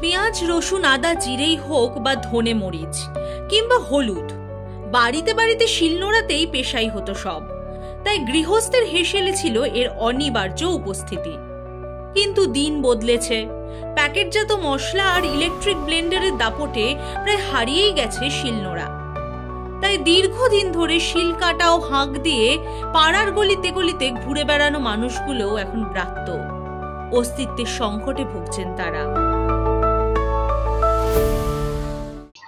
পেঁয়াজ, রসুন, আদা, জিরেই হোক বা ধনে মরিচ কিংবা হলুদ, বাড়িতে বাড়িতে শিলনোড়াতেই পেশাই হতো সব। তাই গৃহস্থের হেসেলে ছিল এর অনিবার্য উপস্থিতি। কিন্তু দিন বদলেছে। প্যাকেটজাত মশলা আর ইলেকট্রিক ব্লেন্ডারের দাপটে প্রায় হারিয়েই গেছে শিলনোড়া। তাই দীর্ঘদিন ধরে শিল কাটা ও হাঁক দিয়ে পাড়ার গলিতে গলিতে ঘুরে বেড়ানো মানুষগুলো এখন ব্রাত্য। অস্তিত্বের সংকটে ভুগছেন তারা।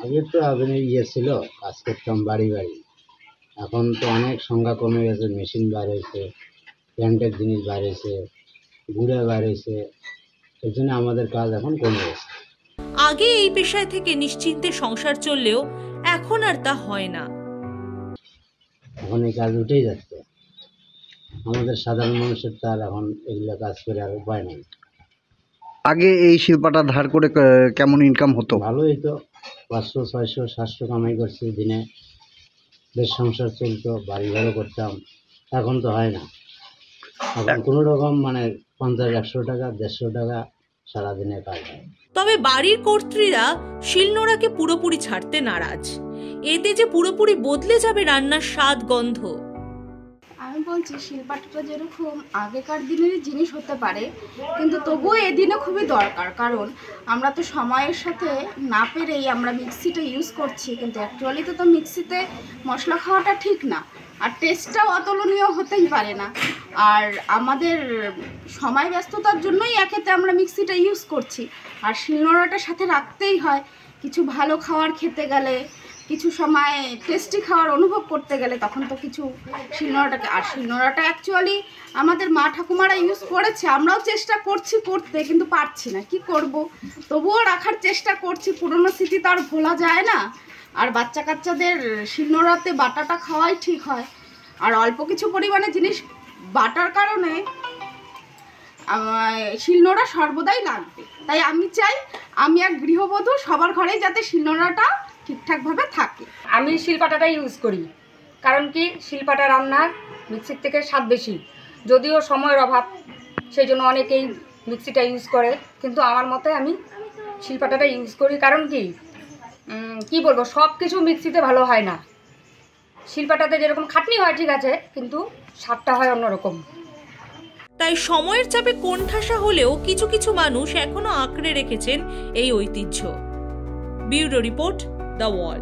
আগে তো আধুনিক ছিল, কাজ করতাম বাড়ি বাড়ি। এখন তো অনেক সংখ্যা কমে গেছে, মেশিন বার হয়েছে, প্যান্টের জিনিস বার হয়েছে, গুঁড়া বার হয়েছে, এর জন্য আমাদের কাজ এখন কমে গেছে। আগে এই পেশায় থেকে নিশ্চিন্তে সংসার চললেও এখন আর তা হয় না। এখন এই কাজ উঠেই যাচ্ছে। আমাদের সাধারণ মানুষের তার এখন এগুলো কাজ করে আর উপায় নেই। আগে এই শিল্পটা ধার করে কেমন ইনকাম হতো? ভালোই তো, 500, 600, 700 কামাই করছি দিনে, বেশ সংসার চলতো, বাড়ি ঘরও করতাম। এখন তো হয় না। এখন কোনো রকম 50, 100 টাকা, 150 টাকা সারাদিনে কাজ হয়। তবে বাড়ির কর্ত্রীরা শিলনোড়াকে পুরোপুরি ছাড়তে নারাজ। এতে যে পুরোপুরি বদলে যাবে রান্নার স্বাদ, গন্ধ। আমি বলছি শিলপাটাটা যেরকম আগেকার দিনেরই জিনিস হতে পারে, কিন্তু তবুও এদিনে খুবই দরকার। কারণ আমরা তো সময়ের সাথে না পেরেই আমরা মিক্সিটা ইউজ করছি, কিন্তু অ্যাকচুয়ালিতে তো মিক্সিতে মশলা খাওয়াটা ঠিক না, আর টেস্টটাও অতুলনীয় হতেই পারে না। আর আমাদের সময় ব্যস্ততার জন্যই একেতে আমরা মিক্সিটা ইউজ করছি, আর শিলনোড়াটার সাথে রাখতেই হয়। কিছু ভালো খাবার খেতে গেলে, কিছু সময় টেস্টি খাওয়ার অনুভব করতে গেলে তখন তো কিছু শিলনোড়াটাকে, আর শিলনোড়াটা অ্যাকচুয়ালি আমাদের মা ঠাকুমারা ইউজ করেছে, আমরাও চেষ্টা করছি করতে, কিন্তু পারছি না, কি করব। তবুও রাখার চেষ্টা করছি, পুরনো স্মৃতি তো আর ভোলা যায় না। আর বাচ্চা কাচ্চাদের শিলনোড়াতে বাটাটা খাওয়াই ঠিক হয়। আর অল্প কিছু পরিমাণে জিনিস বাটার কারণে শিলনোড়া সর্বদাই লাগবে। তাই আমি চাই আমি এক গৃহবধূ সবার ঘরেই যাতে শিলনোড়াটা ঠিকঠাকভাবে থাকে। আমি শিলপাটাটা ইউজ করি, কারণ কি শিলপাটা রান্নার মিক্সির থেকে স্বাদ বেশি। যদিও সময়ের অভাব, সেই জন্য অনেকেই মিক্সিটা ইউজ করে, কিন্তু আমার মতে আমি শিলপাটাটা ইউজ করি। কারণ কি বলবো, সব কিছু মিক্সিতে ভালো হয় না। শিলপাটাতে যেরকম খাটনি হয় ঠিক আছে, কিন্তু স্বাদটা হয় অন্যরকম। তাই সময়ের চাপে কোণঠাসা হলেও কিছু কিছু মানুষ এখনো আঁকড়ে রেখেছেন এই ঐতিহ্য। Bureau report, the wall.